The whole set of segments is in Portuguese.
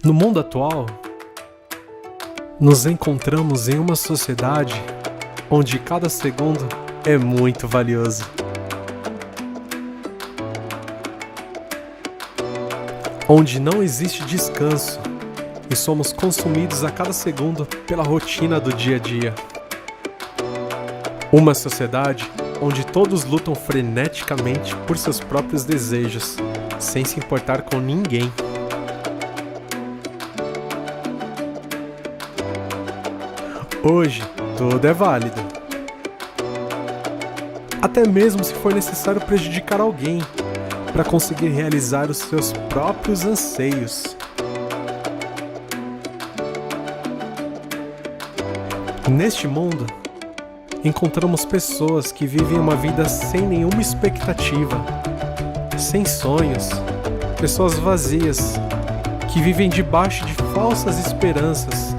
No mundo atual, nos encontramos em uma sociedade onde cada segundo é muito valioso. Onde não existe descanso e somos consumidos a cada segundo pela rotina do dia a dia. Uma sociedade onde todos lutam freneticamente por seus próprios desejos, sem se importar com ninguém. Hoje, tudo é válido. Até mesmo se for necessário prejudicar alguém para conseguir realizar os seus próprios anseios. Neste mundo, encontramos pessoas que vivem uma vida sem nenhuma expectativa, sem sonhos, pessoas vazias, que vivem debaixo de falsas esperanças.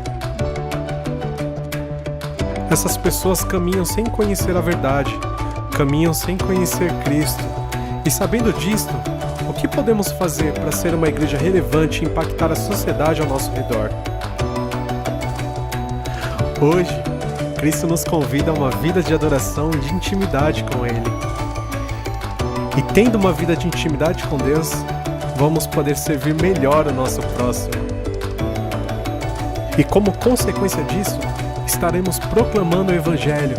Essas pessoas caminham sem conhecer a verdade, caminham sem conhecer Cristo. E sabendo disto, o que podemos fazer para ser uma igreja relevante e impactar a sociedade ao nosso redor? Hoje, Cristo nos convida a uma vida de adoração e de intimidade com Ele. E tendo uma vida de intimidade com Deus, vamos poder servir melhor o nosso próximo. E como consequência disso, estaremos proclamando o Evangelho,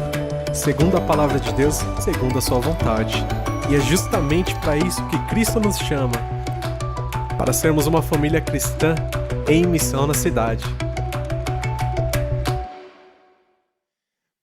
segundo a palavra de Deus, segundo a sua vontade. E é justamente para isso que Cristo nos chama, para sermos uma família cristã em missão na cidade.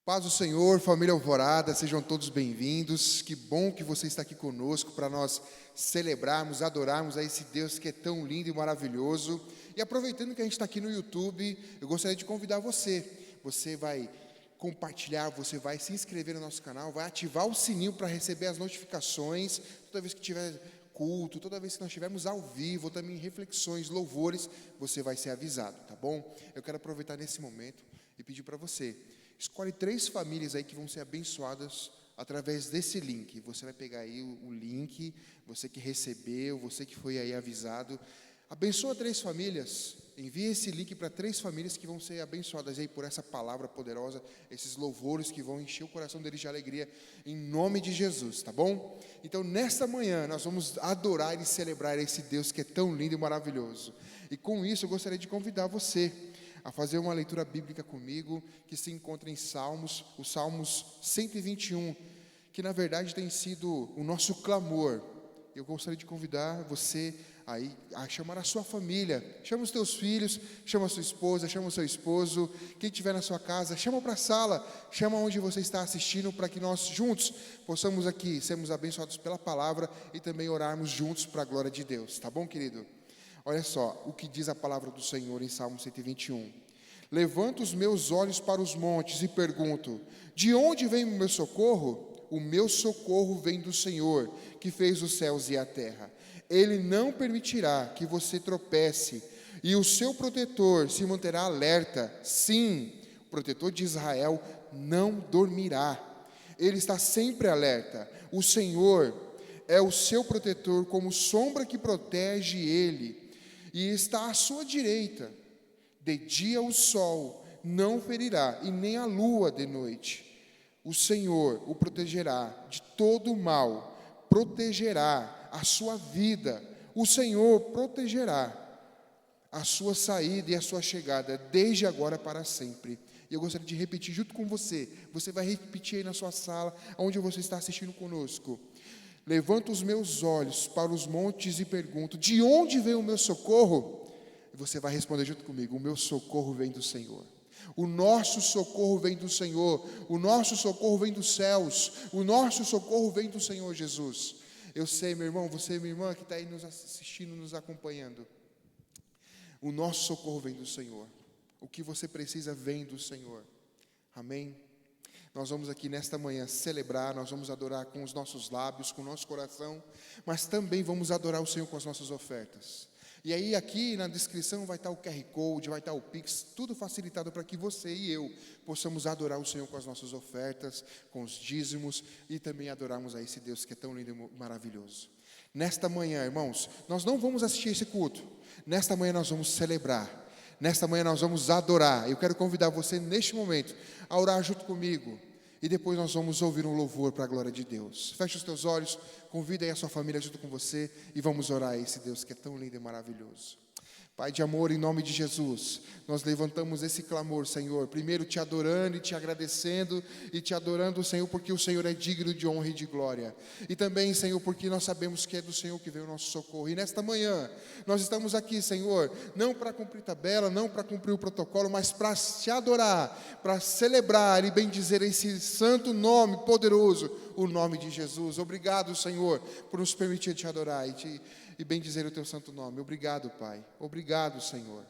Paz do Senhor, família Alvorada, sejam todos bem-vindos. Que bom que você está aqui conosco para nós celebrarmos, adorarmos a esse Deus que é tão lindo e maravilhoso. E aproveitando que a gente está aqui no YouTube, eu gostaria de convidar você. Você vai compartilhar, você vai se inscrever no nosso canal, vai ativar o sininho para receber as notificações. Toda vez que tiver culto, toda vez que nós estivermos ao vivo, ou também reflexões, louvores, você vai ser avisado, tá bom? Eu quero aproveitar nesse momento e pedir para você, escolhe 3 famílias aí que vão ser abençoadas através desse link. Você vai pegar aí o link, você que recebeu, você que foi aí avisado. Abençoa 3 famílias, envie esse link para 3 famílias que vão ser abençoadas aí por essa palavra poderosa, esses louvores que vão encher o coração deles de alegria, em nome de Jesus, tá bom? Então, nesta manhã, nós vamos adorar e celebrar esse Deus que é tão lindo e maravilhoso. E com isso, eu gostaria de convidar você a fazer uma leitura bíblica comigo, que se encontra em Salmos, o Salmos 121, que na verdade tem sido o nosso clamor. Eu gostaria de convidar você aí a chamar a sua família, chama os teus filhos, chama a sua esposa, chama o seu esposo, quem estiver na sua casa, chama para a sala, chama onde você está assistindo, para que nós juntos possamos aqui sermos abençoados pela palavra e também orarmos juntos para a glória de Deus, tá bom, querido? Olha só o que diz a palavra do Senhor em Salmo 121. Levanto os meus olhos para os montes e pergunto, de onde vem o meu socorro? O meu socorro vem do Senhor, que fez os céus e a terra. Ele não permitirá que você tropece, e o seu protetor se manterá alerta. Sim, o protetor de Israel não dormirá. Ele está sempre alerta. O Senhor é o seu protetor, como sombra que protege ele, e está à sua direita. De dia o sol não ferirá, e nem a lua de noite. O Senhor o protegerá de todo o mal, protegerá a sua vida. O Senhor protegerá a sua saída e a sua chegada, desde agora para sempre. E eu gostaria de repetir junto com você. Você vai repetir aí na sua sala, onde você está assistindo conosco. Levanto os meus olhos para os montes e pergunto, de onde vem o meu socorro? E você vai responder junto comigo, o meu socorro vem do Senhor. O nosso socorro vem do Senhor, o nosso socorro vem dos céus, o nosso socorro vem do Senhor Jesus. Eu sei, meu irmão, você, minha irmã, que está aí nos assistindo, nos acompanhando. O nosso socorro vem do Senhor. O que você precisa vem do Senhor. Amém? Nós vamos aqui nesta manhã celebrar, nós vamos adorar com os nossos lábios, com o nosso coração, mas também vamos adorar o Senhor com as nossas ofertas. E aí aqui na descrição vai estar o QR Code, vai estar o Pix, tudo facilitado para que você e eu possamos adorar o Senhor com as nossas ofertas, com os dízimos e também adorarmos a esse Deus que é tão lindo e maravilhoso. Nesta manhã, irmãos, nós não vamos assistir esse culto. Nesta manhã nós vamos celebrar. Nesta manhã nós vamos adorar. Eu quero convidar você neste momento a orar junto comigo. E depois nós vamos ouvir um louvor para a glória de Deus. Feche os teus olhos, convida aí a sua família junto com você e vamos orar a esse Deus que é tão lindo e maravilhoso. Pai de amor, em nome de Jesus, nós levantamos esse clamor, Senhor, primeiro te adorando e te agradecendo e te adorando, Senhor, porque o Senhor é digno de honra e de glória. E também, Senhor, porque nós sabemos que é do Senhor que veio o nosso socorro. E nesta manhã, nós estamos aqui, Senhor, não para cumprir tabela, não para cumprir o protocolo, mas para te adorar, para celebrar e bendizer esse santo nome poderoso, o nome de Jesus. Obrigado, Senhor, por nos permitir te adorar e bendizer o teu santo nome. Obrigado, Pai. Obrigado, Senhor.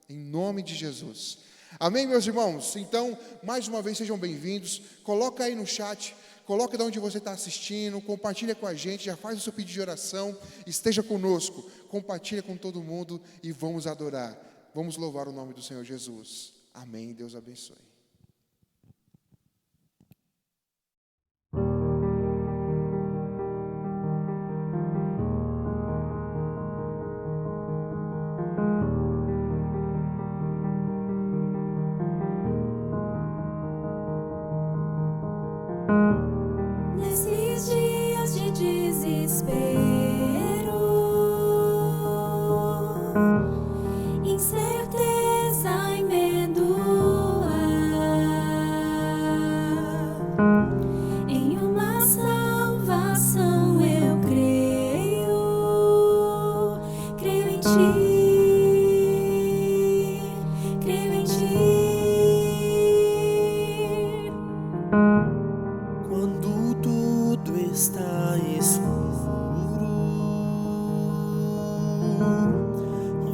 Em nome de Jesus. Amém, meus irmãos? Então, mais uma vez, sejam bem-vindos. Coloca aí no chat, coloca de onde você está assistindo, compartilha com a gente, já faz o seu pedido de oração, esteja conosco, compartilha com todo mundo e vamos adorar. Vamos louvar o nome do Senhor Jesus. Amém. Deus abençoe. Nesses dias de desespero, incerteza e medo, em uma salvação eu creio, creio em ti, creio em ti. Quando tudo está escuro,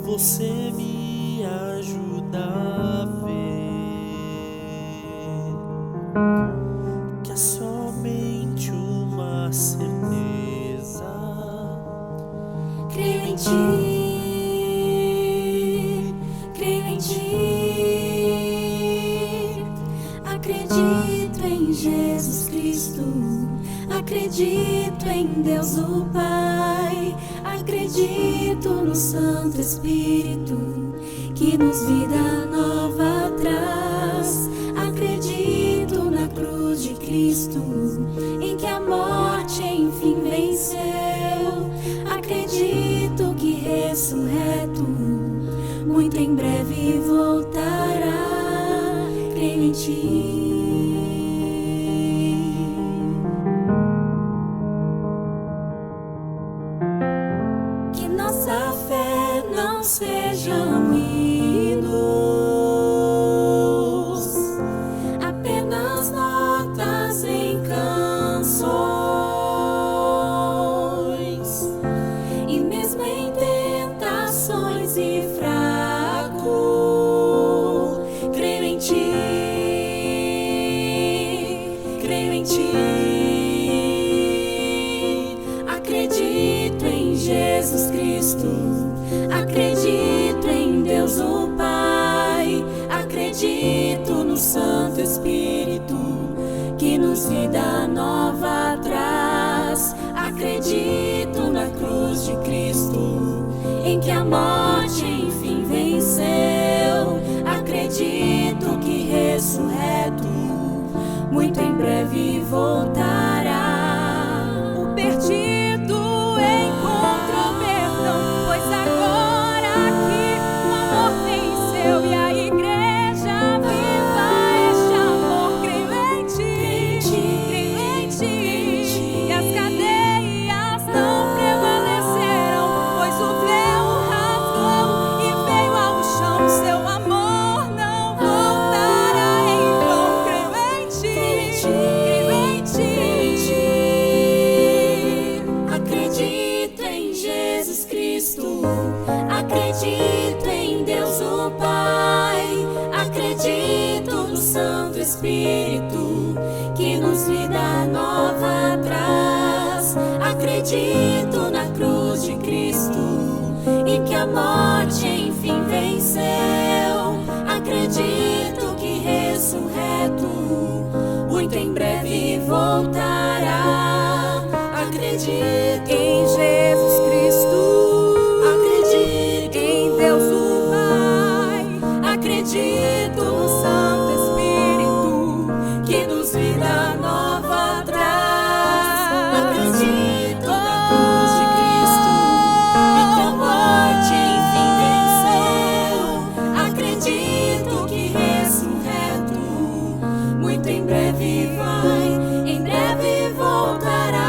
você me ajuda a ver que é somente uma certeza. Creio em ti, creio em ti. Acredito em Jesus Cristo, acredito em Deus o Pai, acredito no Santo Espírito que nos vida nova traz. Acredito na cruz de Cristo, em que a morte enfim venceu. Acredito que ressurreto, muito em breve voltará. Creio em ti. Que nossa fé não sejam hinos, apenas notas em canções, e mesmo em tentações e fraco, creio em ti, creio em ti. Acredito em Jesus Cristo, acredito em Deus o Pai, acredito no Santo Espírito que nos vida nova traz. Acredito na cruz de Cristo, em que a morte enfim venceu. Acredito que ressurreto, muito em breve voltará. O perdido encontrou perdão, pois agora aqui o amor venceu e a igreja viva este amor. Creio em ti, creio em ti, e as cadeias não prevaleceram, pois o véu rasgou e veio ao chão. Seu amor não voltará em vão. Creio em ti, creio em ti. Acredito em Jesus Cristo, acredito em Deus o Pai, acredito no Santo Espírito que nos vida nova traz. Acredito na cruz de Cristo, em que a morte enfim venceu. Acredito que ressurreto muito em breve voltará. Acredito em Jesus Cristo, acredito em Deus o Pai, acredito no Santo Espírito que nos vida nova traz. Acredito na cruz de Cristo e que a morte enfim venceu. Acredito que ressurreto muito em breve vai, em breve voltará.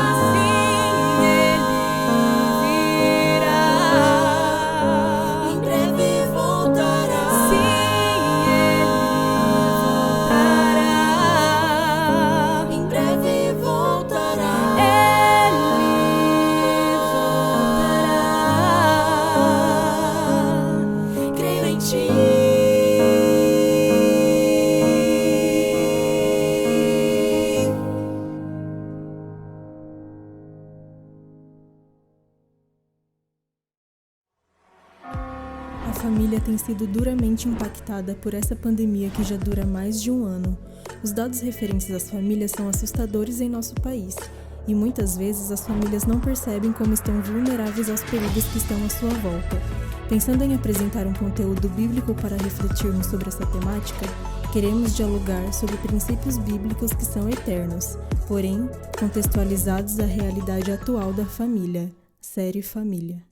A família tem sido duramente impactada por essa pandemia que já dura mais de um ano. Os dados referentes às famílias são assustadores em nosso país, e muitas vezes as famílias não percebem como estão vulneráveis aos perigos que estão à sua volta. Pensando em apresentar um conteúdo bíblico para refletirmos sobre essa temática, queremos dialogar sobre princípios bíblicos que são eternos, porém contextualizados à realidade atual da família. Série Família.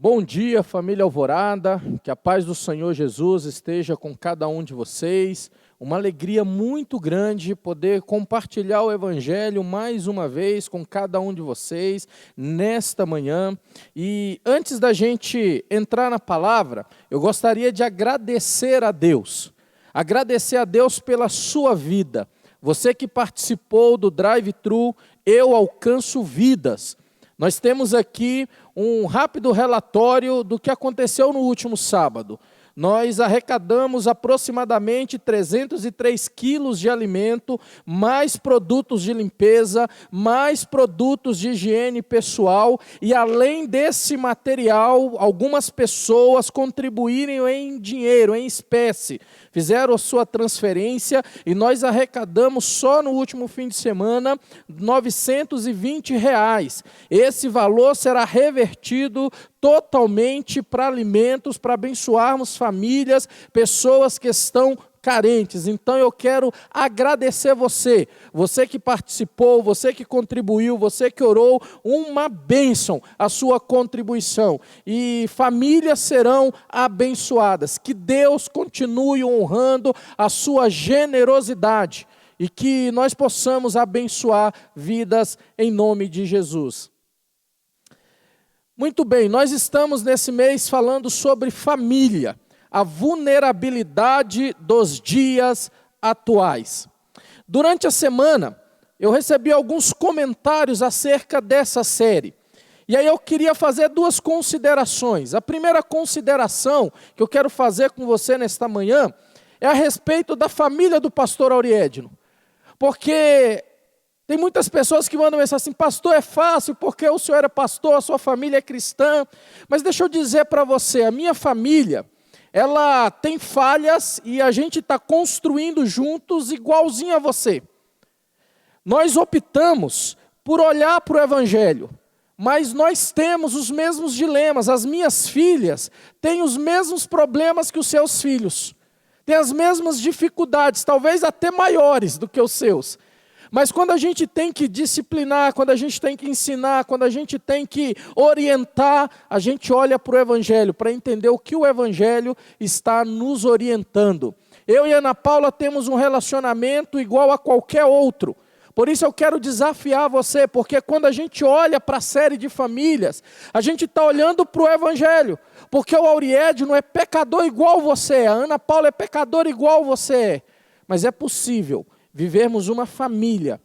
Bom dia, família Alvorada, que a paz do Senhor Jesus esteja com cada um de vocês. Uma alegria muito grande poder compartilhar o Evangelho mais uma vez com cada um de vocês nesta manhã. E antes da gente entrar na palavra, eu gostaria de agradecer a Deus. Agradecer a Deus pela sua vida. Você que participou do Drive-Thru, Eu Alcanço Vidas. Nós temos aqui um rápido relatório do que aconteceu no último sábado. Nós arrecadamos aproximadamente 303 quilos de alimento, mais produtos de limpeza, mais produtos de higiene pessoal, e além desse material, algumas pessoas contribuíram em dinheiro, em espécie, fizeram a sua transferência, e nós arrecadamos só no último fim de semana R$920. Esse valor será revertido totalmente para alimentos, para abençoarmos famílias, pessoas que estão carentes. Então eu quero agradecer você que participou, você que contribuiu, você que orou, uma bênção a sua contribuição. E famílias serão abençoadas. Que Deus continue honrando a sua generosidade e que nós possamos abençoar vidas em nome de Jesus. Muito bem, nós estamos nesse mês falando sobre família, a vulnerabilidade dos dias atuais. Durante a semana, eu recebi alguns comentários acerca dessa série. E aí eu queria fazer duas considerações. A primeira consideração que eu quero fazer com você nesta manhã é a respeito da família do pastor Auriedno. Porque tem muitas pessoas que mandam mensagem assim: pastor, é fácil porque o senhor é pastor, a sua família é cristã. Mas deixa eu dizer para você, a minha família, ela tem falhas e a gente está construindo juntos igualzinho a você. Nós optamos por olhar para o Evangelho, mas nós temos os mesmos dilemas. As minhas filhas têm os mesmos problemas que os seus filhos. Têm as mesmas dificuldades, talvez até maiores do que os seus. Mas quando a gente tem que disciplinar, quando a gente tem que ensinar, quando a gente tem que orientar, a gente olha para o Evangelho, para entender o que o Evangelho está nos orientando. Eu e Ana Paula temos um relacionamento igual a qualquer outro. Por isso eu quero desafiar você, porque quando a gente olha para a série de famílias, a gente está olhando para o Evangelho. Porque o Auriedno é pecador igual você é, a Ana Paula é pecadora igual você é. Mas é possível vivermos uma família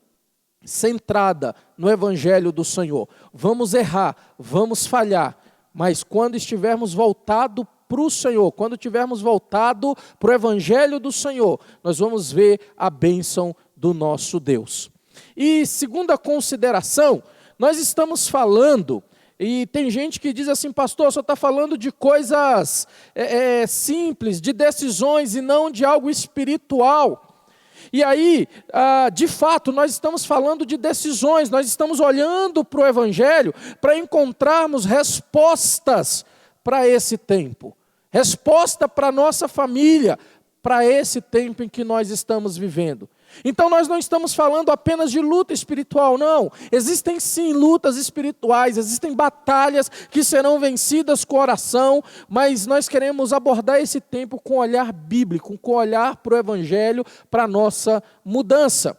centrada no Evangelho do Senhor. Vamos errar, vamos falhar, mas quando estivermos voltados para o Senhor, quando tivermos voltado para o Evangelho do Senhor, nós vamos ver a bênção do nosso Deus. E segunda consideração, nós estamos falando, e tem gente que diz assim, pastor, só está falando de coisas simples, de decisões e não de algo espiritual. E aí, de fato, nós estamos falando de decisões, nós estamos olhando para o Evangelho para encontrarmos respostas para esse tempo. Resposta para a nossa família, para esse tempo em que nós estamos vivendo. Então nós não estamos falando apenas de luta espiritual, não. Existem sim lutas espirituais, existem batalhas que serão vencidas com oração, mas nós queremos abordar esse tempo com olhar bíblico, com olhar para o Evangelho, para a nossa mudança.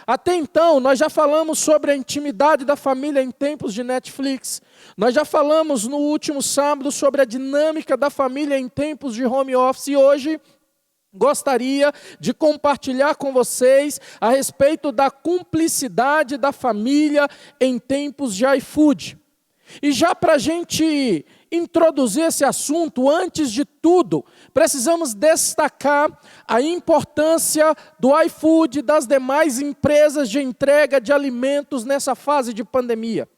Até então, nós já falamos sobre a intimidade da família em tempos de Netflix. Nós já falamos no último sábado sobre a dinâmica da família em tempos de home office e hoje gostaria de compartilhar com vocês a respeito da cumplicidade da família em tempos de iFood. E já para a gente introduzir esse assunto, antes de tudo, precisamos destacar a importância do iFood e das demais empresas de entrega de alimentos nessa fase de pandemia.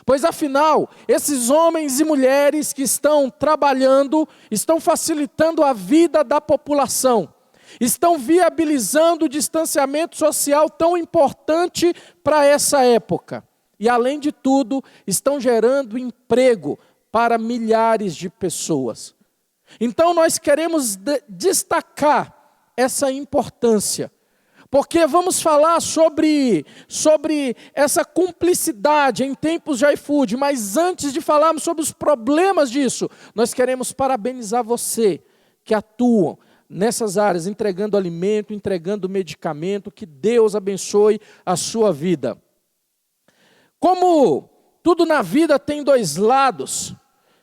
Pois afinal, esses homens e mulheres que estão trabalhando, estão facilitando a vida da população, estão viabilizando o distanciamento social tão importante para essa época. E além de tudo, estão gerando emprego para milhares de pessoas. Então nós queremos destacar essa importância. Porque vamos falar sobre essa cumplicidade em tempos de iFood, mas antes de falarmos sobre os problemas disso, nós queremos parabenizar você que atua nessas áreas, entregando alimento, entregando medicamento, que Deus abençoe a sua vida. Como tudo na vida tem dois lados,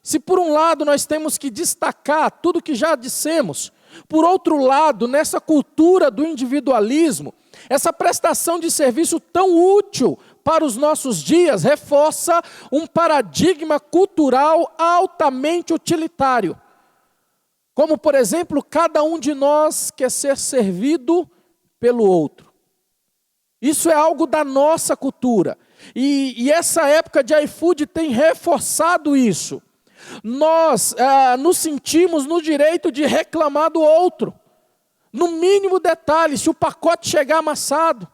se por um lado nós temos que destacar tudo que já dissemos, por outro lado, nessa cultura do individualismo, essa prestação de serviço tão útil para os nossos dias reforça um paradigma cultural altamente utilitário. Como, por exemplo, cada um de nós quer ser servido pelo outro. Isso é algo da nossa cultura. E essa época de iFood tem reforçado isso. Nós nos sentimos no direito de reclamar do outro. No mínimo detalhe, se o pacote chegar amassado.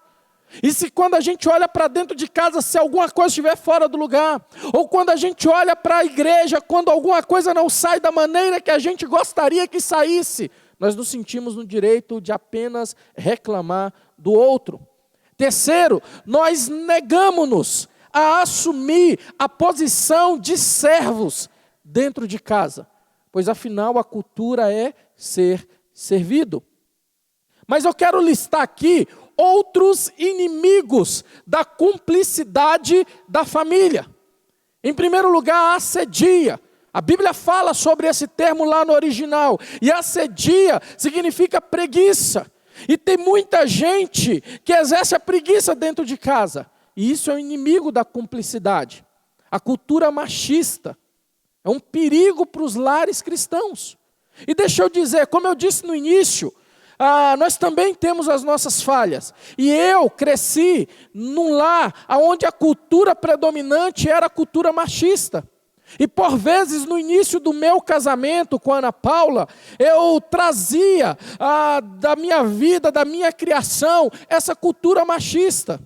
E se quando a gente olha para dentro de casa, se alguma coisa estiver fora do lugar. Ou quando a gente olha para a igreja, quando alguma coisa não sai da maneira que a gente gostaria que saísse. Nós nos sentimos no direito de apenas reclamar do outro. Terceiro, nós negamos-nos a assumir a posição de servos dentro de casa, pois afinal a cultura é ser servido. Mas eu quero listar aqui outros inimigos da cumplicidade da família. Em primeiro lugar, assedia. A Bíblia fala sobre esse termo lá no original, e assedia significa preguiça. E tem muita gente que exerce a preguiça dentro de casa, e isso é um inimigo da cumplicidade. A cultura machista é um perigo para os lares cristãos. E deixa eu dizer, como eu disse no início, nós também temos as nossas falhas. E eu cresci num lar onde a cultura predominante era a cultura machista. E por vezes no início do meu casamento com a Ana Paula, eu trazia da minha vida, da minha criação, essa cultura machista.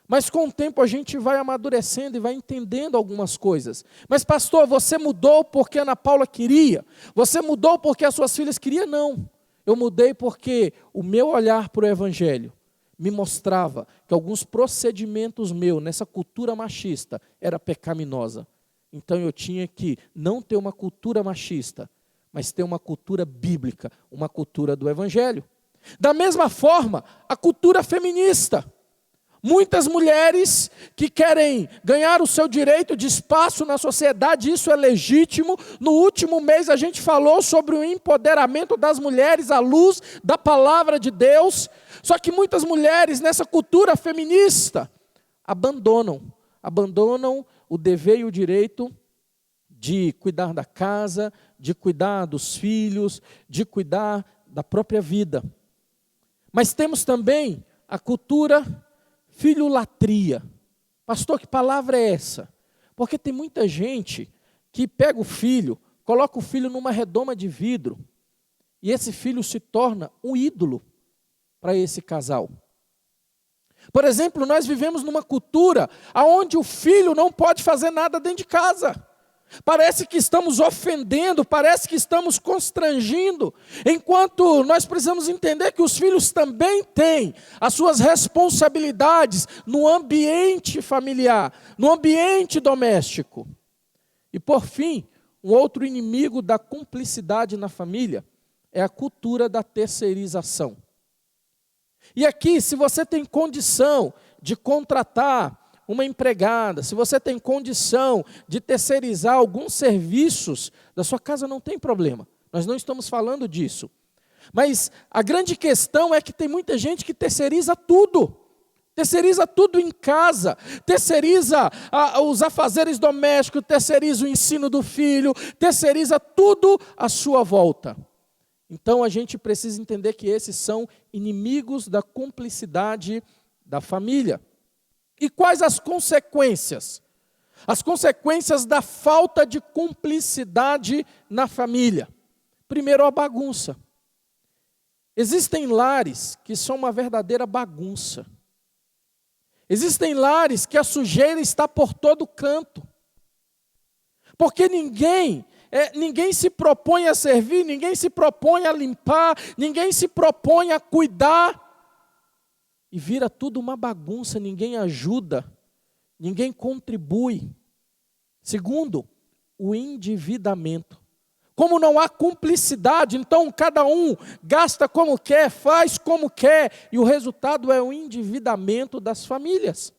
Mas com o tempo a gente vai amadurecendo e vai entendendo algumas coisas. Mas pastor, você mudou porque a Ana Paula queria? Você mudou porque as suas filhas queriam? Não. Eu mudei porque o meu olhar para o Evangelho me mostrava que alguns procedimentos meus nessa cultura machista era pecaminosa. Então eu tinha que não ter uma cultura machista, mas ter uma cultura bíblica, uma cultura do Evangelho. Da mesma forma, a cultura feminista. Muitas mulheres que querem ganhar o seu direito de espaço na sociedade, isso é legítimo. No último mês a gente falou sobre o empoderamento das mulheres à luz da palavra de Deus. Só que muitas mulheres nessa cultura feminista abandonam o dever e o direito de cuidar da casa, de cuidar dos filhos, de cuidar da própria vida. Mas temos também a cultura filholatria. Pastor, que palavra é essa? Porque tem muita gente que pega o filho, coloca o filho numa redoma de vidro, e esse filho se torna um ídolo para esse casal. Por exemplo, nós vivemos numa cultura onde o filho não pode fazer nada dentro de casa. Parece que estamos ofendendo, parece que estamos constrangindo, enquanto nós precisamos entender que os filhos também têm as suas responsabilidades no ambiente familiar, no ambiente doméstico. E por fim, um outro inimigo da cumplicidade na família é a cultura da terceirização. E aqui, se você tem condição de contratar uma empregada, se você tem condição de terceirizar alguns serviços da sua casa, não tem problema. Nós não estamos falando disso. Mas a grande questão é que tem muita gente que terceiriza tudo. Terceiriza tudo em casa, terceiriza os afazeres domésticos, terceiriza o ensino do filho, terceiriza tudo à sua volta. Então a gente precisa entender que esses são inimigos da cumplicidade da família. E quais as consequências? As consequências da falta de cumplicidade na família. Primeiro, a bagunça. Existem lares que são uma verdadeira bagunça. Existem lares que a sujeira está por todo canto. Porque ninguém se propõe a servir, ninguém se propõe a limpar, ninguém se propõe a cuidar. E vira tudo uma bagunça, ninguém ajuda, ninguém contribui. Segundo, o endividamento. Como não há cumplicidade, então cada um gasta como quer, faz como quer, e o resultado é o endividamento das famílias.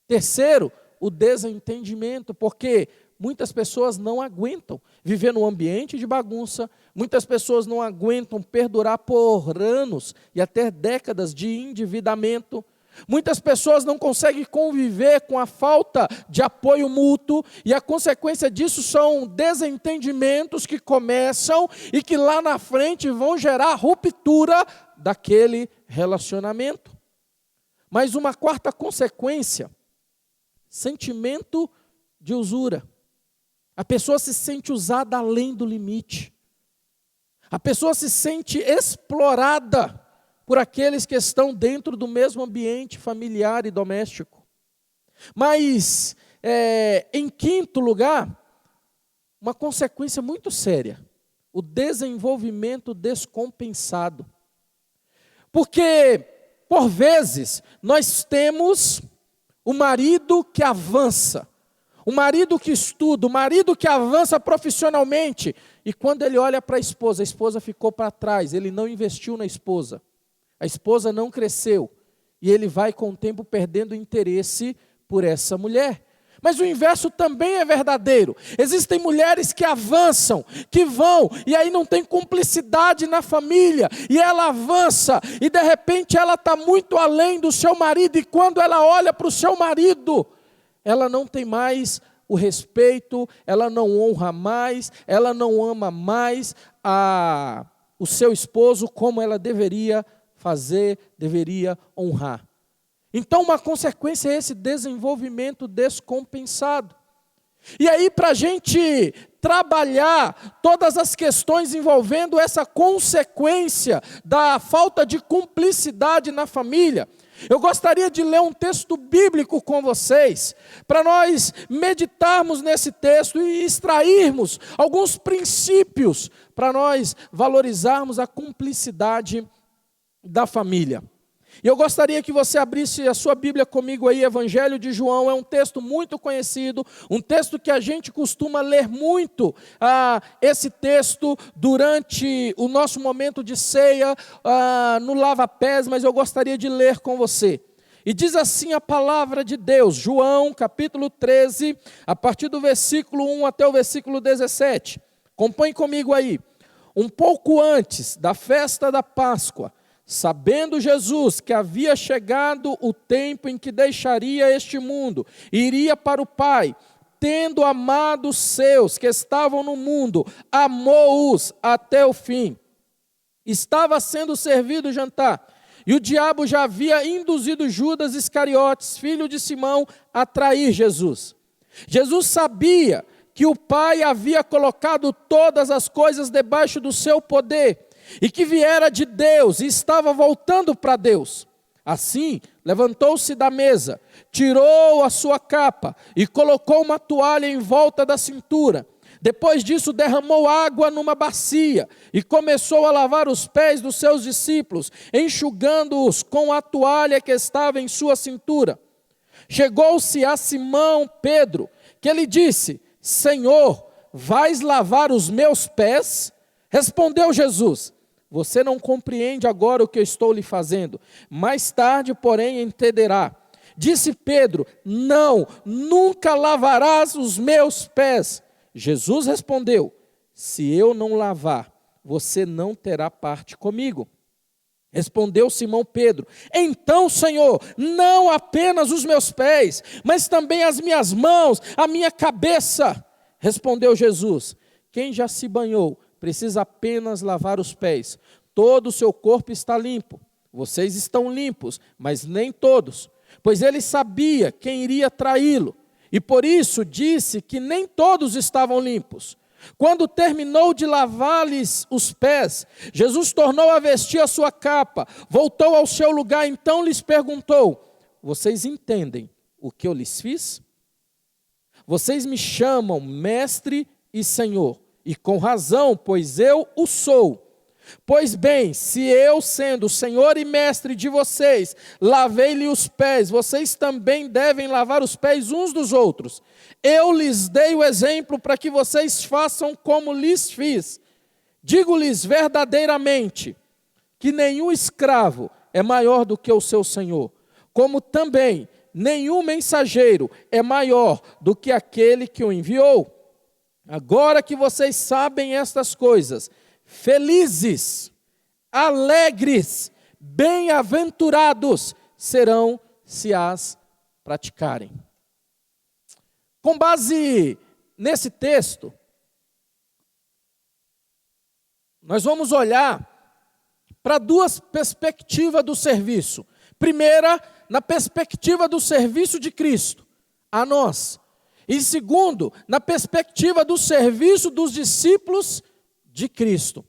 Terceiro, o desentendimento, porque muitas pessoas não aguentam viver num ambiente de bagunça, muitas pessoas não aguentam perdurar por anos e até décadas de endividamento. Muitas pessoas não conseguem conviver com a falta de apoio mútuo e a consequência disso são desentendimentos que começam e que lá na frente vão gerar ruptura daquele relacionamento. Mas uma quarta consequência, sentimento de usura. A pessoa se sente usada além do limite. A pessoa se sente explorada por aqueles que estão dentro do mesmo ambiente familiar e doméstico. Mas, em quinto lugar, uma consequência muito séria, o desenvolvimento descompensado. Porque, por vezes, nós temos o marido que avança, o marido que estuda, o marido que avança profissionalmente, e quando ele olha para a esposa ficou para trás, ele não investiu na esposa. A esposa não cresceu, e ele vai com o tempo perdendo interesse por essa mulher. Mas o inverso também é verdadeiro. Existem mulheres que avançam, que vão, e aí não tem cumplicidade na família, e ela avança, e de repente ela está muito além do seu marido, e quando ela olha para o seu marido, ela não tem mais o respeito, ela não honra mais, ela não ama mais o seu esposo como ela deveria fazer, deveria honrar. Então uma consequência é esse desenvolvimento descompensado. E aí para a gente trabalhar todas as questões envolvendo essa consequência da falta de cumplicidade na família, eu gostaria de ler um texto bíblico com vocês, para nós meditarmos nesse texto e extrairmos alguns princípios, para nós valorizarmos a cumplicidade da família. E eu gostaria que você abrisse a sua Bíblia comigo aí, Evangelho de João, é um texto muito conhecido, um texto que a gente costuma ler muito, esse texto durante o nosso momento de ceia, no lava-pés, mas eu gostaria de ler com você. E diz assim a palavra de Deus, João capítulo 13, a partir do versículo 1 até o versículo 17. Acompanhe comigo aí. Um pouco antes da festa da Páscoa, sabendo Jesus que havia chegado o tempo em que deixaria este mundo e iria para o Pai, tendo amado os seus que estavam no mundo, amou-os até o fim. Estava sendo servido o jantar, e o diabo já havia induzido Judas Iscariotes, filho de Simão, a trair Jesus. Jesus sabia que o Pai havia colocado todas as coisas debaixo do seu poder, e que viera de Deus e estava voltando para Deus. Assim, levantou-se da mesa, tirou a sua capa e colocou uma toalha em volta da cintura. Depois disso, derramou água numa bacia e começou a lavar os pés dos seus discípulos, enxugando-os com a toalha que estava em sua cintura. Chegou-se a Simão Pedro, que lhe disse: Senhor, vais lavar os meus pés? Respondeu Jesus: você não compreende agora o que eu estou lhe fazendo, mais tarde, porém, entenderá. Disse Pedro: não, nunca lavarás os meus pés. Jesus respondeu: se eu não lavar, você não terá parte comigo. Respondeu Simão Pedro: então, Senhor, não apenas os meus pés, mas também as minhas mãos, a minha cabeça. Respondeu Jesus: quem já se banhou precisa apenas lavar os pés. Todo o seu corpo está limpo. Vocês estão limpos, mas nem todos. Pois ele sabia quem iria traí-lo, e por isso disse que nem todos estavam limpos. Quando terminou de lavar-lhes os pés, Jesus tornou a vestir a sua capa, voltou ao seu lugar, então lhes perguntou: vocês entendem o que eu lhes fiz? Vocês me chamam mestre e senhor, e com razão, pois eu o sou. Pois bem, se eu, sendo senhor e mestre de vocês, lavei-lhe os pés, vocês também devem lavar os pés uns dos outros. Eu lhes dei o exemplo para que vocês façam como lhes fiz. Digo-lhes verdadeiramente que nenhum escravo é maior do que o seu senhor, como também nenhum mensageiro é maior do que aquele que o enviou. Agora que vocês sabem estas coisas, felizes, alegres, bem-aventurados serão se as praticarem. Com base nesse texto, nós vamos olhar para duas perspectivas do serviço. Primeira, na perspectiva do serviço de Cristo a nós. E segundo, na perspectiva do serviço dos discípulos de Cristo.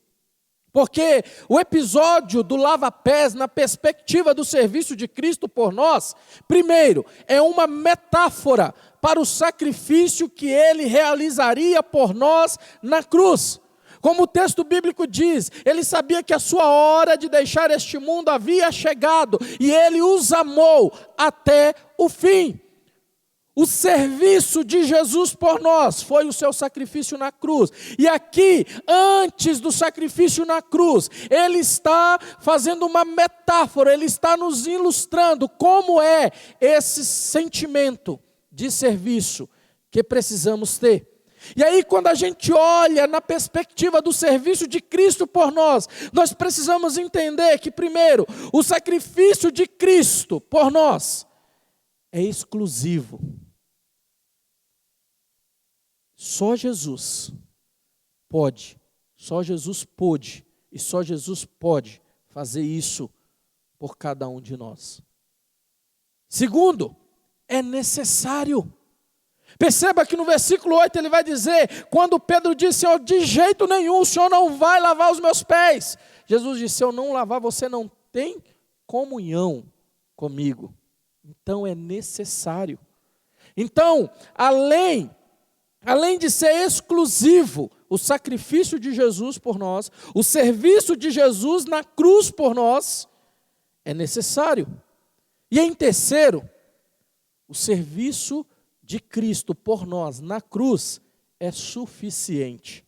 Porque o episódio do lava-pés, na perspectiva do serviço de Cristo por nós, primeiro, é uma metáfora para o sacrifício que ele realizaria por nós na cruz. Como o texto bíblico diz, ele sabia que a sua hora de deixar este mundo havia chegado, e ele os amou até o fim. O serviço de Jesus por nós foi o seu sacrifício na cruz. E aqui, antes do sacrifício na cruz, ele está fazendo uma metáfora, ele está nos ilustrando como é esse sentimento de serviço que precisamos ter. E aí, quando a gente olha na perspectiva do serviço de Cristo por nós, nós precisamos entender que, primeiro, o sacrifício de Cristo por nós é exclusivo. Só Jesus pode e só Jesus pode fazer isso por cada um de nós. Segundo, é necessário. Perceba que no versículo 8 ele vai dizer, quando Pedro disse: Senhor, de jeito nenhum, o Senhor não vai lavar os meus pés. Jesus disse: se eu não lavar, você não tem comunhão comigo. Então é necessário. Então, além de ser exclusivo o sacrifício de Jesus por nós, o serviço de Jesus na cruz por nós, é necessário. E em terceiro, o serviço de Cristo por nós na cruz é suficiente.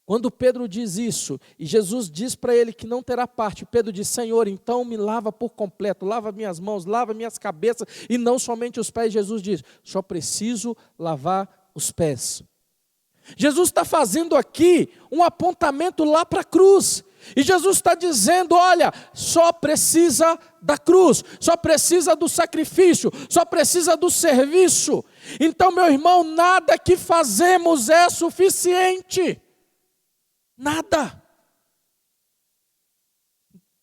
Quando Pedro diz isso, e Jesus diz para ele que não terá parte, Pedro diz: Senhor, então me lava por completo, lava minhas mãos, lava minhas cabeças, e não somente os pés. Jesus diz: só preciso lavar os pés. Jesus está fazendo aqui um apontamento lá para a cruz. E Jesus está dizendo: olha, só precisa da cruz, só precisa do sacrifício, só precisa do serviço. Então, meu irmão, nada que fazemos é suficiente. Nada.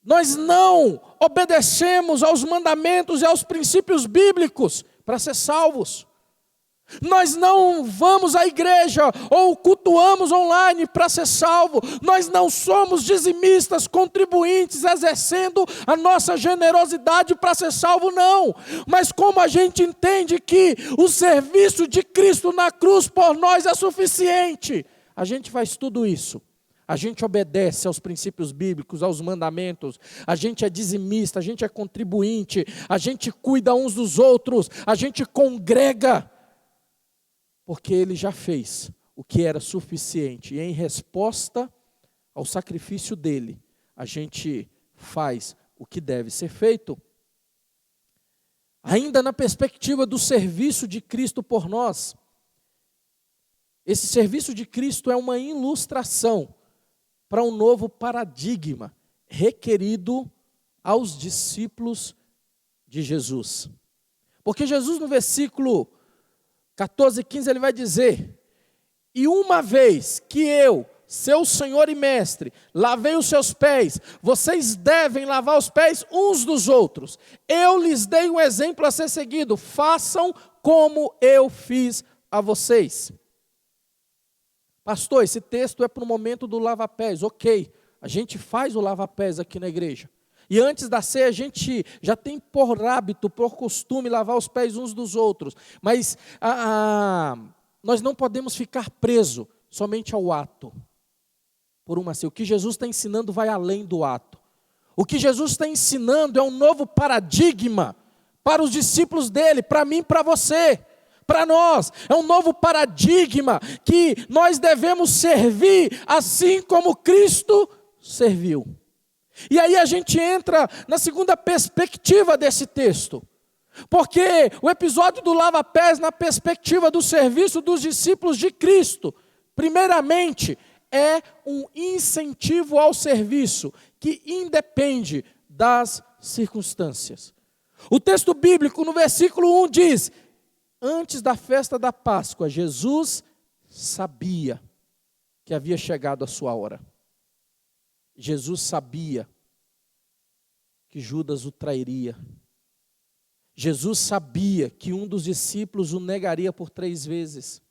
Nós não obedecemos aos mandamentos e aos princípios bíblicos para ser salvos. Nós não vamos à igreja ou cultuamos online para ser salvo. Nós não somos dizimistas, contribuintes, exercendo a nossa generosidade para ser salvo, não. Mas como a gente entende que o serviço de Cristo na cruz por nós é suficiente, a gente faz tudo isso. A gente obedece aos princípios bíblicos, aos mandamentos, a gente é dizimista, a gente é contribuinte, a gente cuida uns dos outros, a gente congrega, porque Ele já fez o que era suficiente. E em resposta ao sacrifício dEle, a gente faz o que deve ser feito. Ainda na perspectiva do serviço de Cristo por nós, esse serviço de Cristo é uma ilustração para um novo paradigma requerido aos discípulos de Jesus. Porque Jesus no versículo 14 e 15 ele vai dizer: e uma vez que eu, seu Senhor e Mestre, lavei os seus pés, vocês devem lavar os pés uns dos outros. Eu lhes dei um exemplo a ser seguido, façam como eu fiz a vocês. Pastor, esse texto é para o momento do lava-pés. Ok, a gente faz o lava-pés aqui na igreja. E antes da ceia a gente já tem por hábito, por costume, lavar os pés uns dos outros. Mas nós não podemos ficar presos somente ao ato. Por uma ceia. O que Jesus está ensinando vai além do ato. O que Jesus está ensinando é um novo paradigma para os discípulos dele, para mim e para você. Para nós, é um novo paradigma que nós devemos servir assim como Cristo serviu. E aí a gente entra na segunda perspectiva desse texto. Porque o episódio do lava-pés, na perspectiva do serviço dos discípulos de Cristo, primeiramente, é um incentivo ao serviço que independe das circunstâncias. O texto bíblico, no versículo 1, diz: antes da festa da Páscoa, Jesus sabia que havia chegado a sua hora. Jesus sabia que Judas o trairia. Jesus sabia que um dos discípulos o negaria por 3 vezes.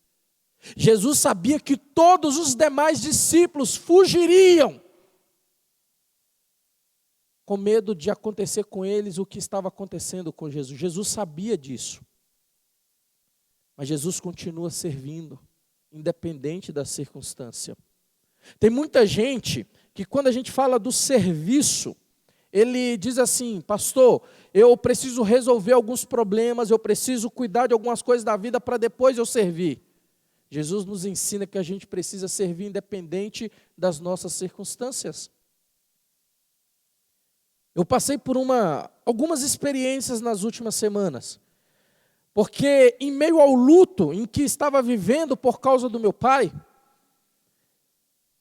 Jesus sabia que todos os demais discípulos fugiriam, com medo de acontecer com eles o que estava acontecendo com Jesus. Jesus sabia disso. Mas Jesus continua servindo, independente da circunstância. Tem muita gente que quando a gente fala do serviço, ele diz assim: pastor, eu preciso resolver alguns problemas, eu preciso cuidar de algumas coisas da vida para depois eu servir. Jesus nos ensina que a gente precisa servir independente das nossas circunstâncias. Eu passei por algumas experiências nas últimas semanas. Porque em meio ao luto em que estava vivendo por causa do meu pai,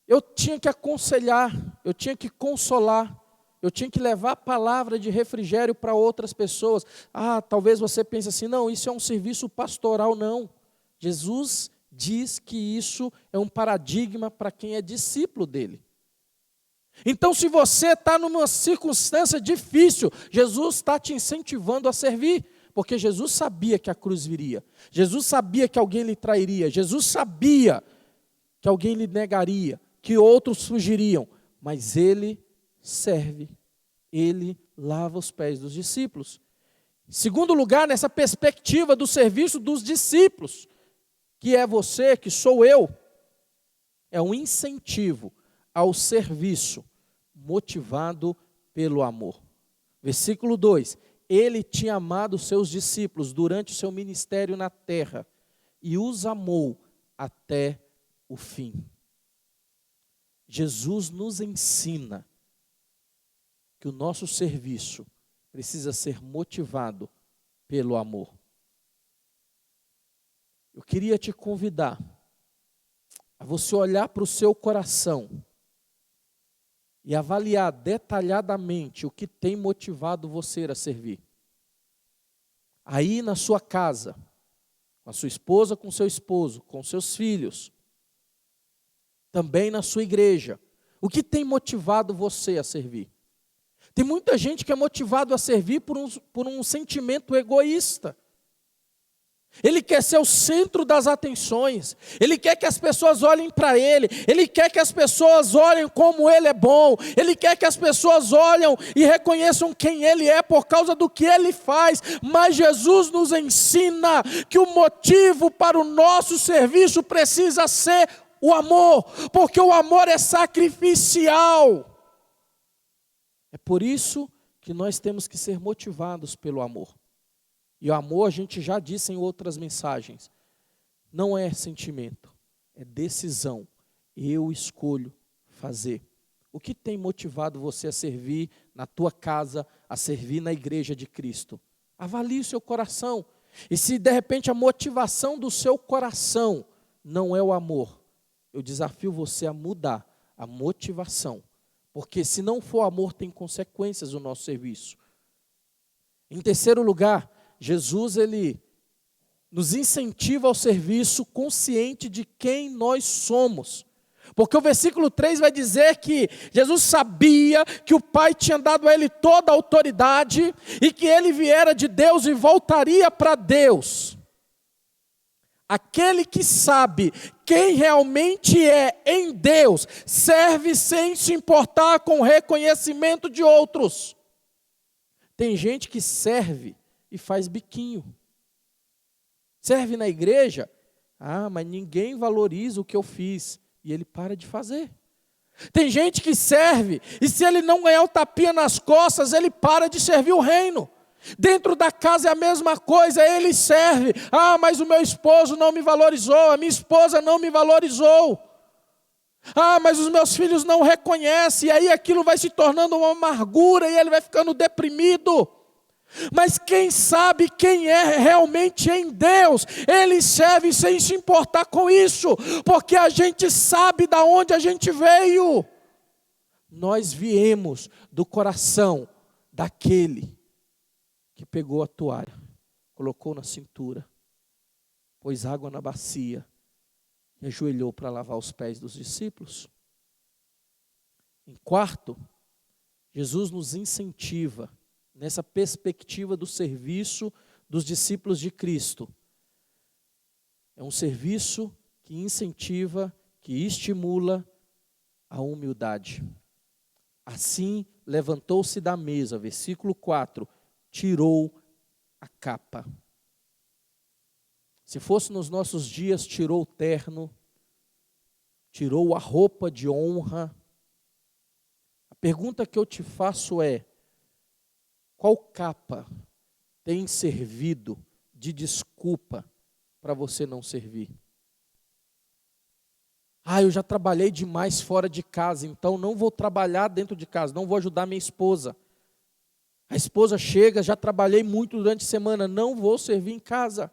eu tinha que aconselhar, eu tinha que consolar, eu tinha que levar a palavra de refrigério para outras pessoas. Talvez você pense assim: não, isso é um serviço pastoral. Não. Jesus diz que isso é um paradigma para quem é discípulo dele. Então, se você está numa circunstância difícil, Jesus está te incentivando a servir. Porque Jesus sabia que a cruz viria. Jesus sabia que alguém lhe trairia. Jesus sabia que alguém lhe negaria, que outros fugiriam. Mas ele serve. Ele lava os pés dos discípulos. Em segundo lugar, nessa perspectiva do serviço dos discípulos, que é você, que sou eu, é um incentivo ao serviço motivado pelo amor. Versículo 2. Ele tinha amado os seus discípulos durante o seu ministério na terra e os amou até o fim. Jesus nos ensina que o nosso serviço precisa ser motivado pelo amor. Eu queria te convidar a você olhar para o seu coração e avaliar detalhadamente o que tem motivado você a servir. Aí na sua casa, com a sua esposa, com o seu esposo, com seus filhos, também na sua igreja, o que tem motivado você a servir? Tem muita gente que é motivado a servir por um sentimento egoísta. Ele quer ser o centro das atenções, ele quer que as pessoas olhem para ele, ele quer que as pessoas olhem como ele é bom, ele quer que as pessoas olhem e reconheçam quem ele é por causa do que ele faz. Mas Jesus nos ensina que o motivo para o nosso serviço precisa ser o amor, porque o amor é sacrificial. É por isso que nós temos que ser motivados pelo amor. E o amor, a gente já disse em outras mensagens, não é sentimento, é decisão. Eu escolho fazer. O que tem motivado você a servir na tua casa, a servir na igreja de Cristo? Avalie o seu coração. E se de repente a motivação do seu coração não é o amor, eu desafio você a mudar a motivação. Porque se não for amor, tem consequências o nosso serviço. Em terceiro lugar, Jesus, ele nos incentiva ao serviço consciente de quem nós somos. Porque o versículo 3 vai dizer que Jesus sabia que o Pai tinha dado a ele toda a autoridade e que ele viera de Deus e voltaria para Deus. Aquele que sabe quem realmente é em Deus, serve sem se importar com o reconhecimento de outros. Tem gente que serve e faz biquinho. Serve na igreja, mas ninguém valoriza o que eu fiz. E ele para de fazer. Tem gente que serve, e se ele não ganhar o tapinha nas costas, ele para de servir o reino. Dentro da casa é a mesma coisa, ele serve. Mas o meu esposo não me valorizou, a minha esposa não me valorizou. Mas os meus filhos não reconhecem, e aí aquilo vai se tornando uma amargura, e ele vai ficando deprimido. Mas quem sabe quem é realmente em Deus, ele serve sem se importar com isso, porque a gente sabe de onde a gente veio. Nós viemos do coração daquele que pegou a toalha, colocou na cintura, pôs água na bacia e ajoelhou para lavar os pés dos discípulos. Em quarto, Jesus nos incentiva nessa perspectiva do serviço dos discípulos de Cristo. É um serviço que incentiva, que estimula a humildade. Assim, levantou-se da mesa, versículo 4, tirou a capa. Se fosse nos nossos dias, tirou o terno, tirou a roupa de honra. A pergunta que eu te faço é: qual capa tem servido de desculpa para você não servir? Eu já trabalhei demais fora de casa, então não vou trabalhar dentro de casa, não vou ajudar minha esposa. A esposa chega, já trabalhei muito durante a semana, não vou servir em casa.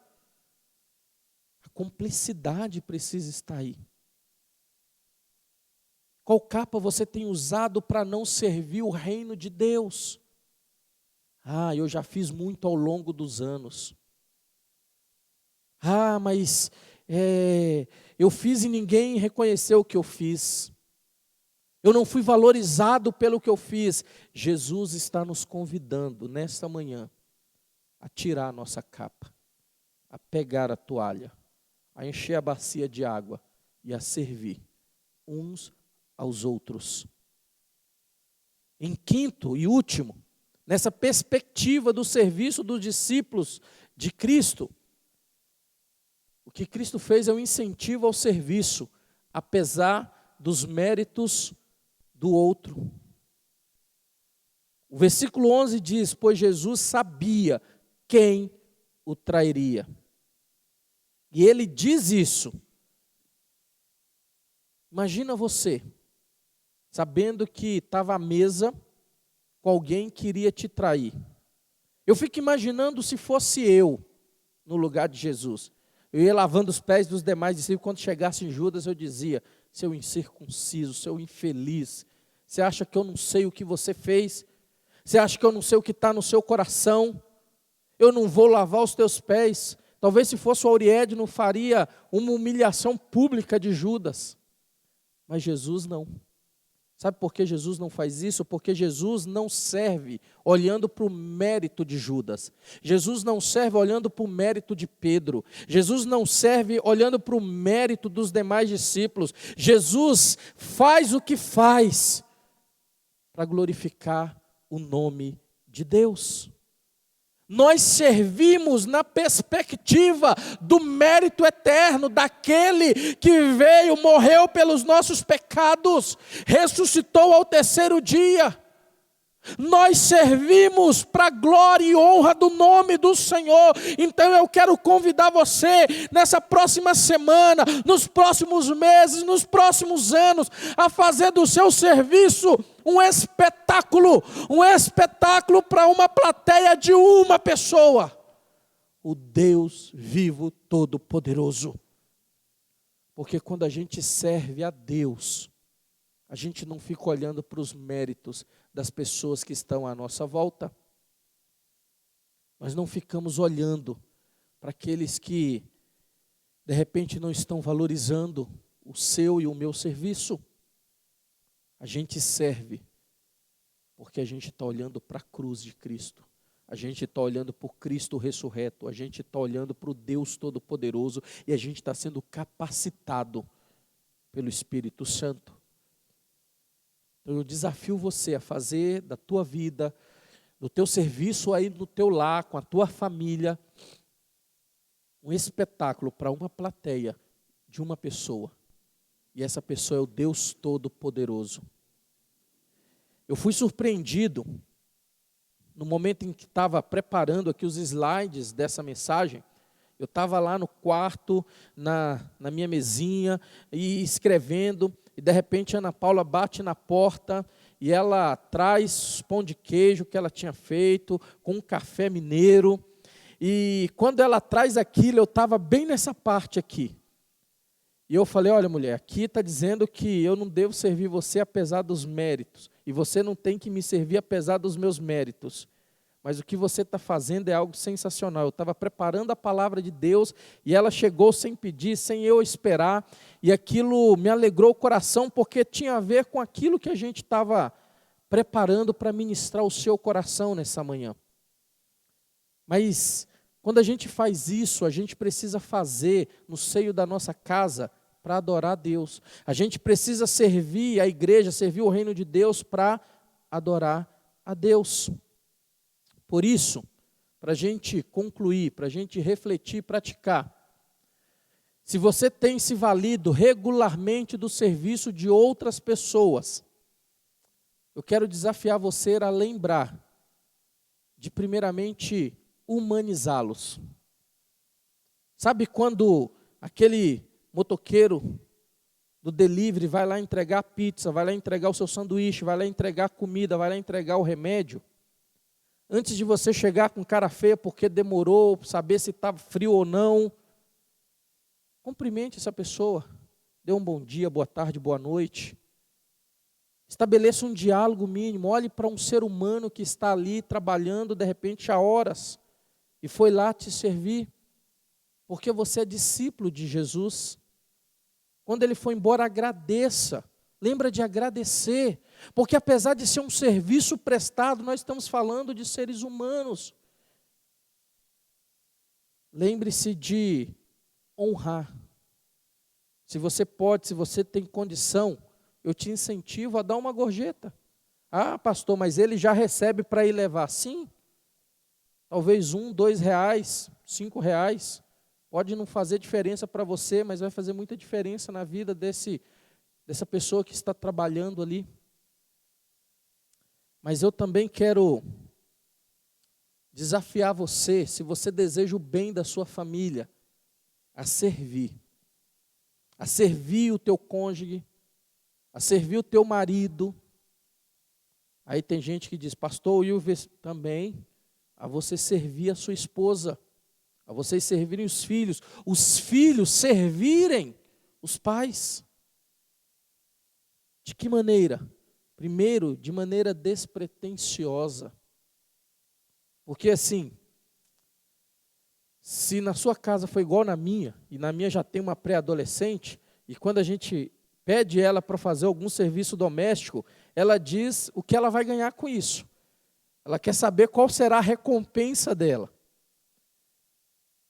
A cumplicidade precisa estar aí. Qual capa você tem usado para não servir o reino de Deus? Eu já fiz muito ao longo dos anos. Mas eu fiz e ninguém reconheceu o que eu fiz. Eu não fui valorizado pelo que eu fiz. Jesus está nos convidando nesta manhã a tirar a nossa capa, a pegar a toalha, a encher a bacia de água e a servir uns aos outros. Em quinto e último, nessa perspectiva do serviço dos discípulos de Cristo, o que Cristo fez é um incentivo ao serviço, apesar dos méritos do outro. O versículo 11 diz: pois Jesus sabia quem o trairia. E ele diz isso. Imagina você, sabendo que estava à mesa com alguém que iria te trair. Eu fico imaginando se fosse eu no lugar de Jesus. Eu ia lavando os pés dos demais discípulos. Quando chegasse em Judas, eu dizia: seu incircunciso, seu infeliz, você acha que eu não sei o que você fez? Você acha que eu não sei o que está no seu coração? Eu não vou lavar os teus pés. Talvez se fosse o Auried não faria uma humilhação pública de Judas. Mas Jesus não. Sabe por que Jesus não faz isso? Porque Jesus não serve olhando para o mérito de Judas. Jesus não serve olhando para o mérito de Pedro. Jesus não serve olhando para o mérito dos demais discípulos. Jesus faz o que faz para glorificar o nome de Deus. Nós servimos na perspectiva do mérito eterno daquele que veio, morreu pelos nossos pecados, ressuscitou ao terceiro dia. Nós servimos para a glória e honra do nome do Senhor. Então eu quero convidar você nessa próxima semana, nos próximos meses, nos próximos anos, a fazer do seu serviço um espetáculo para uma plateia de uma pessoa. O Deus vivo todo-poderoso. Porque quando a gente serve a Deus, a gente não fica olhando para os méritos das pessoas que estão à nossa volta. Nós não ficamos olhando para aqueles que, de repente, não estão valorizando o seu e o meu serviço. A gente serve porque a gente está olhando para a cruz de Cristo. A gente está olhando para o Cristo ressurreto. A gente está olhando para o Deus Todo-Poderoso. E a gente está sendo capacitado pelo Espírito Santo. Então eu desafio você a fazer da tua vida, do teu serviço aí no teu lar, com a tua família, um espetáculo para uma plateia de uma pessoa. E essa pessoa é o Deus Todo-Poderoso. Eu fui surpreendido no momento em que estava preparando aqui os slides dessa mensagem. Eu estava lá no quarto, na minha mesinha, e escrevendo, e de repente a Ana Paula bate na porta, e ela traz pão de queijo que ela tinha feito, com um café mineiro, e quando ela traz aquilo, eu estava bem nessa parte aqui. E eu falei, olha mulher, aqui está dizendo que eu não devo servir você apesar dos méritos, e você não tem que me servir apesar dos meus méritos. Mas o que você está fazendo é algo sensacional. Eu estava preparando a palavra de Deus e ela chegou sem pedir, sem eu esperar. E aquilo me alegrou o coração porque tinha a ver com aquilo que a gente estava preparando para ministrar o seu coração nessa manhã. Mas quando a gente faz isso, a gente precisa fazer no seio da nossa casa para adorar a Deus. A gente precisa servir a igreja, servir o reino de Deus para adorar a Deus. Por isso, para a gente concluir, para a gente refletir e praticar, se você tem se valido regularmente do serviço de outras pessoas, eu quero desafiar você a lembrar de primeiramente humanizá-los. Sabe quando aquele motoqueiro do delivery vai lá entregar pizza, vai lá entregar o seu sanduíche, vai lá entregar comida, vai lá entregar o remédio? Antes de você chegar com cara feia porque demorou, saber se estava frio ou não, cumprimente essa pessoa, dê um bom dia, boa tarde, boa noite. Estabeleça um diálogo mínimo, olhe para um ser humano que está ali trabalhando de repente há horas e foi lá te servir, porque você é discípulo de Jesus. Quando ele for embora, agradeça, lembra de agradecer. Porque apesar de ser um serviço prestado, nós estamos falando de seres humanos. Lembre-se de honrar. Se você pode, se você tem condição, eu te incentivo a dar uma gorjeta. Ah, pastor, mas ele já recebe para ir levar. Sim, talvez R$1, R$2, R$5. Pode não fazer diferença para você, mas vai fazer muita diferença na vida dessa pessoa que está trabalhando ali. Mas eu também quero desafiar você, se você deseja o bem da sua família, a servir o teu cônjuge, a servir o teu marido. Aí tem gente que diz, pastor Wilver, também, a você servir a sua esposa, a vocês servirem os filhos servirem os pais. De que maneira? Primeiro, de maneira despretensiosa. Porque assim, se na sua casa foi igual na minha, e na minha já tem uma pré-adolescente, e quando a gente pede ela para fazer algum serviço doméstico, ela diz o que ela vai ganhar com isso. Ela quer saber qual será a recompensa dela.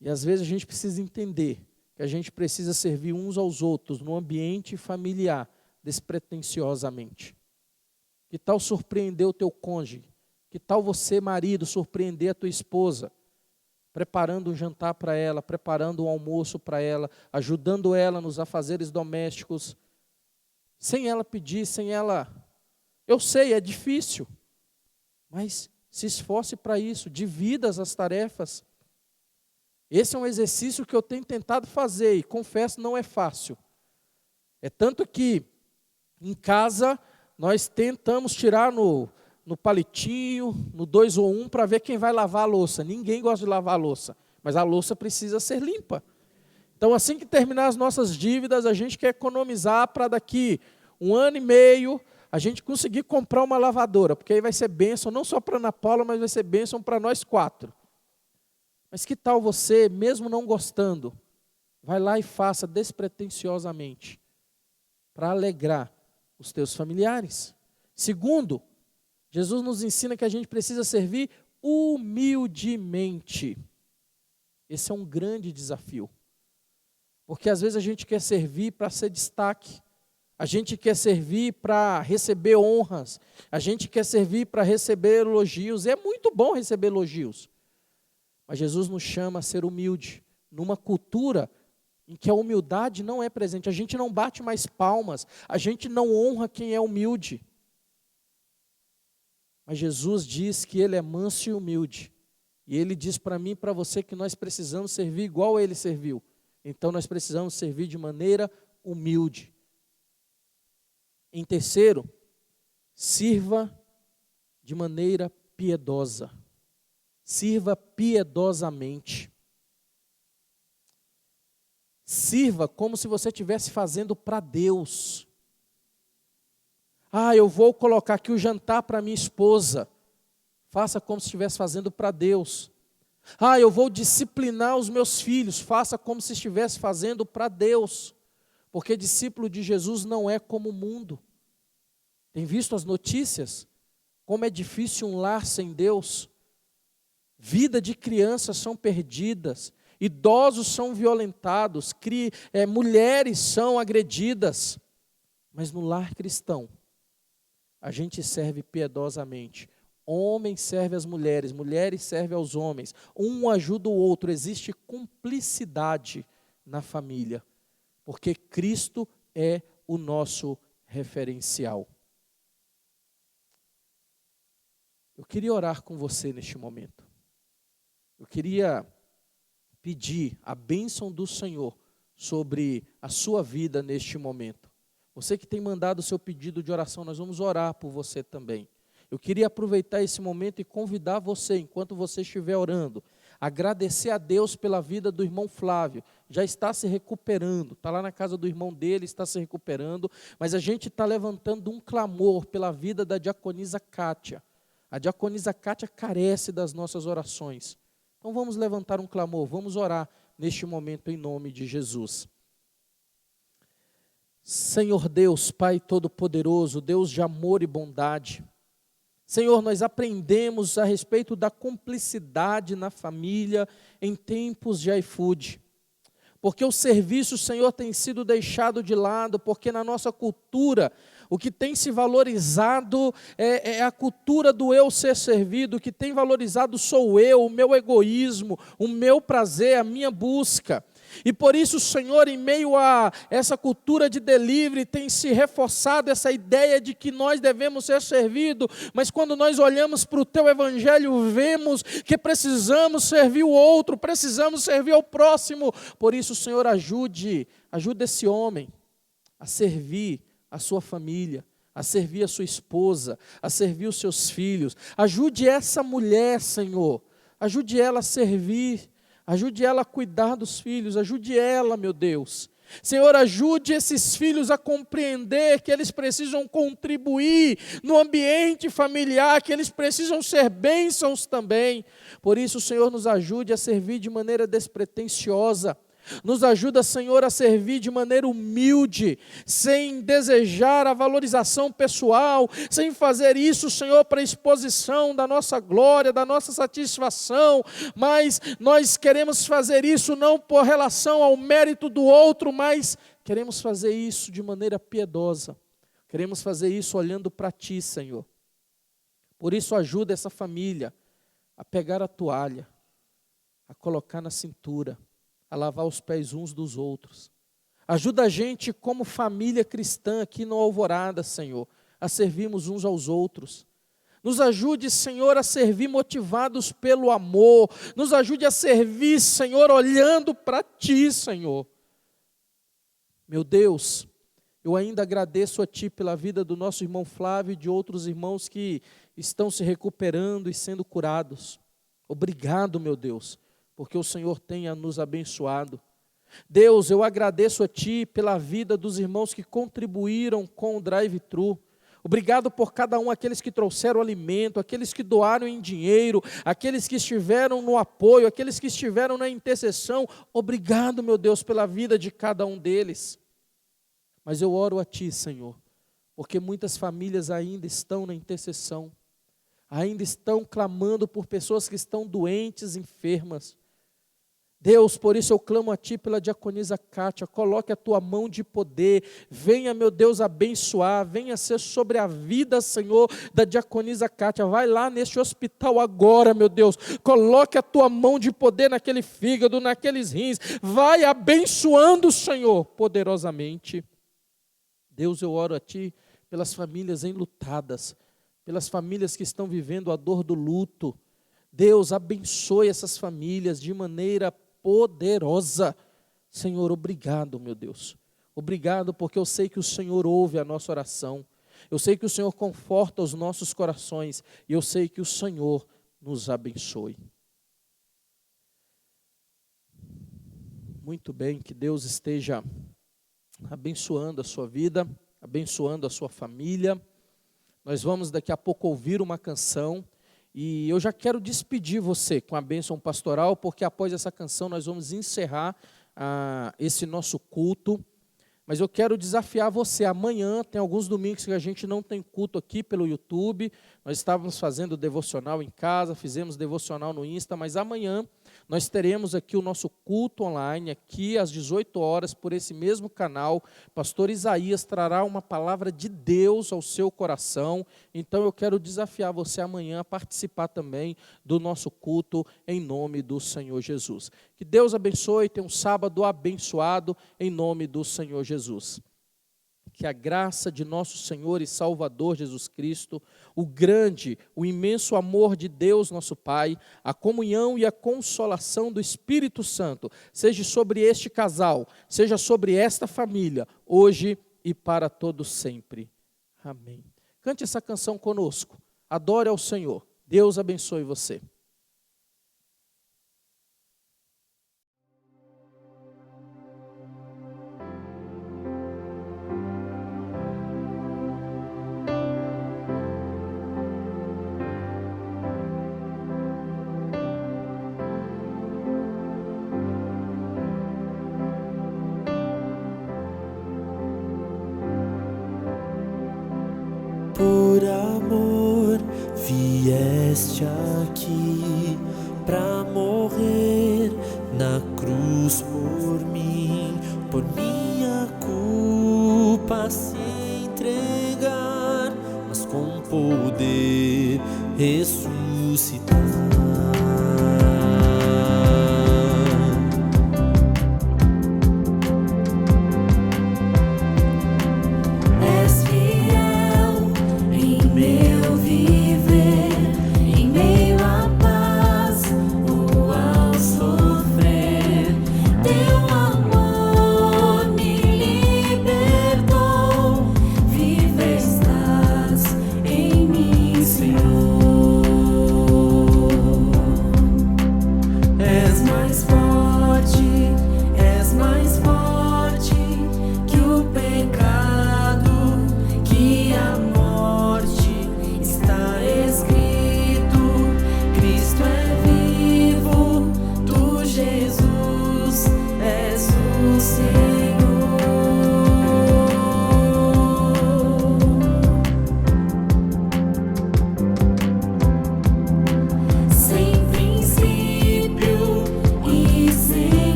E às vezes a gente precisa entender que a gente precisa servir uns aos outros no ambiente familiar, despretensiosamente. Que tal surpreender o teu cônjuge? Que tal você, marido, surpreender a tua esposa? Preparando um jantar para ela, preparando um almoço para ela, ajudando ela nos afazeres domésticos, sem ela pedir, sem ela... Eu sei, é difícil, mas se esforce para isso, divida as tarefas. Esse é um exercício que eu tenho tentado fazer e confesso, não é fácil. É tanto que em casa nós tentamos tirar no palitinho, no 2 ou 1, para ver quem vai lavar a louça. Ninguém gosta de lavar a louça, mas a louça precisa ser limpa. Então, assim que terminar as nossas dívidas, a gente quer economizar para daqui 1 ano e meio, a gente conseguir comprar uma lavadora, porque aí vai ser bênção, não só para a Ana Paula, mas vai ser bênção para nós 4. Mas que tal você, mesmo não gostando, vai lá e faça despretensiosamente, para alegrar os teus familiares. Segundo, Jesus nos ensina que a gente precisa servir humildemente. Esse é um grande desafio. Porque às vezes a gente quer servir para ser destaque. A gente quer servir para receber honras. A gente quer servir para receber elogios. E é muito bom receber elogios. Mas Jesus nos chama a ser humilde. Numa cultura em que a humildade não é presente. A gente não bate mais palmas. A gente não honra quem é humilde. Mas Jesus diz que Ele é manso e humilde. E Ele diz para mim e para você que nós precisamos servir igual Ele serviu. Então nós precisamos servir de maneira humilde. Em terceiro, sirva de maneira piedosa. Sirva piedosamente. Sirva como se você estivesse fazendo para Deus. Eu vou colocar aqui o jantar para minha esposa. Faça como se estivesse fazendo para Deus. Eu vou disciplinar os meus filhos. Faça como se estivesse fazendo para Deus. Porque discípulo de Jesus não é como o mundo. Tem visto as notícias? Como é difícil um lar sem Deus. Vida de crianças são perdidas. Idosos são violentados. Mulheres são agredidas. Mas no lar cristão, a gente serve piedosamente. Homens servem às mulheres, mulheres servem aos homens. Um ajuda o outro. Existe cumplicidade na família. Porque Cristo é o nosso referencial. Eu queria orar com você neste momento. Eu queria pedir a bênção do Senhor sobre a sua vida neste momento. Você que tem mandado o seu pedido de oração, nós vamos orar por você também. Eu queria aproveitar esse momento e convidar você, enquanto você estiver orando, agradecer a Deus pela vida do irmão Flávio. Já está se recuperando, está lá na casa do irmão dele, está se recuperando, mas a gente está levantando um clamor pela vida da diaconisa Kátia. A diaconisa Kátia carece das nossas orações. Então vamos levantar um clamor, vamos orar neste momento em nome de Jesus. Senhor Deus, Pai Todo-Poderoso, Deus de amor e bondade, Senhor, nós aprendemos a respeito da cumplicidade na família em tempos de iFood. Porque o serviço, Senhor, tem sido deixado de lado, porque na nossa cultura, o que tem se valorizado é a cultura do eu ser servido, o que tem valorizado sou eu, o meu egoísmo, o meu prazer, a minha busca. E por isso, Senhor, em meio a essa cultura de delivery, tem se reforçado essa ideia de que nós devemos ser servidos, mas quando nós olhamos para o Teu Evangelho, vemos que precisamos servir o outro, precisamos servir ao próximo. Por isso, Senhor, ajude esse homem a servir a sua família, a servir a sua esposa, a servir os seus filhos. Ajude essa mulher, Senhor, ajude ela a servir. Ajude ela a cuidar dos filhos, ajude ela, meu Deus. Senhor, ajude esses filhos a compreender que eles precisam contribuir no ambiente familiar, que eles precisam ser bênçãos também. Por isso, Senhor, nos ajude a servir de maneira despretensiosa. Nos ajuda, Senhor, a servir de maneira humilde, sem desejar a valorização pessoal, sem fazer isso, Senhor, para exposição da nossa glória, da nossa satisfação, mas nós queremos fazer isso não por relação ao mérito do outro, mas queremos fazer isso de maneira piedosa. Queremos fazer isso olhando para Ti, Senhor. Por isso, ajuda essa família a pegar a toalha, a colocar na cintura, a lavar os pés uns dos outros. Ajuda a gente, como família cristã aqui no Alvorada, Senhor, a servirmos uns aos outros. Nos ajude, Senhor, a servir motivados pelo amor. Nos ajude a servir, Senhor, olhando para Ti, Senhor. Meu Deus, eu ainda agradeço a Ti pela vida do nosso irmão Flávio e de outros irmãos que estão se recuperando e sendo curados. Obrigado, meu Deus, porque o Senhor tenha nos abençoado. Deus, eu agradeço a Ti pela vida dos irmãos que contribuíram com o drive-thru. Obrigado por cada um, aqueles que trouxeram alimento, aqueles que doaram em dinheiro, aqueles que estiveram no apoio, aqueles que estiveram na intercessão. Obrigado, meu Deus, pela vida de cada um deles. Mas eu oro a Ti, Senhor, porque muitas famílias ainda estão na intercessão, ainda estão clamando por pessoas que estão doentes, enfermas. Deus, por isso eu clamo a Ti pela diaconisa Kátia, coloque a Tua mão de poder, venha, meu Deus, abençoar, venha ser sobre a vida, Senhor, da diaconisa Kátia. Vai lá neste hospital agora, meu Deus, coloque a Tua mão de poder naquele fígado, naqueles rins, vai abençoando, Senhor, poderosamente. Deus, eu oro a Ti pelas famílias enlutadas, pelas famílias que estão vivendo a dor do luto. Deus, abençoe essas famílias de maneira poderosa. Senhor, obrigado, meu Deus. Obrigado porque eu sei que o Senhor ouve a nossa oração. Eu sei que o Senhor conforta os nossos corações. E eu sei que o Senhor nos abençoe. Muito bem, que Deus esteja abençoando a sua vida, abençoando a sua família. Nós vamos daqui a pouco ouvir uma canção e eu já quero despedir você com a bênção pastoral, porque após essa canção nós vamos encerrar esse nosso culto. Mas eu quero desafiar você, amanhã tem alguns domingos que a gente não tem culto aqui pelo YouTube, nós estávamos fazendo devocional em casa, fizemos devocional no Insta, mas amanhã nós teremos aqui o nosso culto online, aqui às 18 horas, por esse mesmo canal. Pastor Isaías trará uma palavra de Deus ao seu coração, então eu quero desafiar você amanhã a participar também do nosso culto em nome do Senhor Jesus. Que Deus abençoe, tenha um sábado abençoado em nome do Senhor Jesus. Que a graça de nosso Senhor e Salvador Jesus Cristo, o grande, o imenso amor de Deus nosso Pai, a comunhão e a consolação do Espírito Santo, seja sobre este casal, seja sobre esta família, hoje e para todos sempre. Amém. Cante essa canção conosco. Adore ao Senhor. Deus abençoe você. Por amor vieste aqui pra morrer na cruz por mim, por minha culpa se entregar, mas com poder ressuscitar.